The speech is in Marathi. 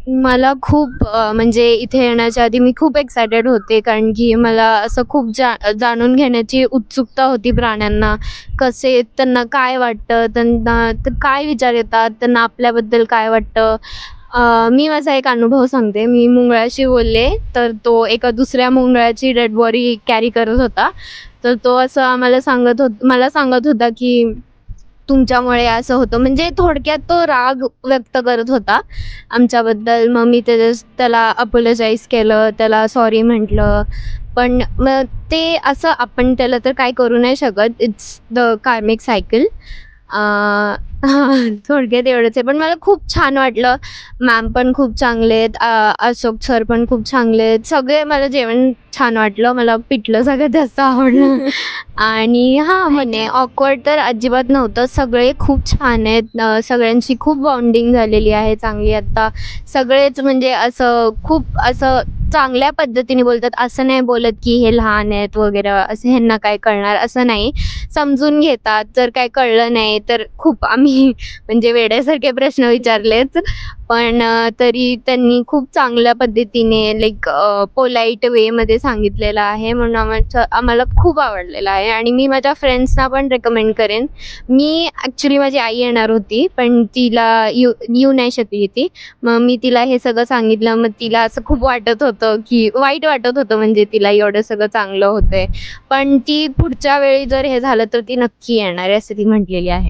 मला खूप म्हणजे इथे येण्याच्या आधी मी खूप एक्सायटेड होते, कारण की मला असं खूप जाणून घेण्याची उत्सुकता होती प्राण्यांना. कसे त्यांना काय वाटतं, त्यांना काय विचार येतात, त्यांना आपल्याबद्दल काय वाटतं. मी माझा एक अनुभव सांगते. मी मुंगळ्याशी बोलले, तर तो एका दुसऱ्या मुंगळ्याची डेड बॉडी कॅरी करत होता. तर तो असं आम्हाला मला सांगत होता, की तुमच्यामुळे असं होतं. म्हणजे थोडक्यात तो राग व्यक्त करत होता आमच्याबद्दल. मग मी त्याला अपोलोजाइज केलं, त्याला सॉरी म्हटलं. पण मग ते असं आपण त्याला तर काही करू नाही शकत. It's the karmic cycle. अ, थोडक्यात एवढंच आहे. पण मला खूप छान वाटलं. मॅम पण खूप चांगले आहेत. अशोक सर पण खूप चांगले आहेत. सगळे मला जेवण छान वाटलं. मला पिठलं सगळ्यात जास्त आवडलं. आणि हां, म्हणे ऑकवर्ड तर अजिबात नव्हतं. सगळे खूप छान आहेत. सगळ्यांची खूप बॉन्डिंग झालेली आहे चांगली आता. सगळेच म्हणजे असं खूप असं चांगल्या पद्धतीने बोलतात. असं नाही बोलत, की हे लहान आहेत वगैरे, असं ह्यांना काय कळणार, असं नाही. समजून घेतात. जर काही कळलं नाही तर खूप आम्ही म्हणजे वेड्यासारखे प्रश्न विचारलेत. पण तरी त्यांनी खूप चांगल्या पद्धतीने लाइक पोलाईट वेमध्ये सांगितलेलं आहे. म्हणून आम्हाला खूप आवडलेलं आहे आणि मी माझ्या फ्रेंड्सना पण रेकमेंड करेन. मी ॲक्चुअली माझी आई येणार होती, पण तिला येऊ नाही शकली ती. मग मी तिला हे सगळं सांगितलं. मग तिला असं खूप वाटत होतं, की वाईट वाटत होतं म्हणजे तिला एवढं सगळं चांगलं होतंय. पण ती पुढच्या वेळी जर हे झालं तर ती नक्की येणार आहे असं ती म्हटलेली आहे.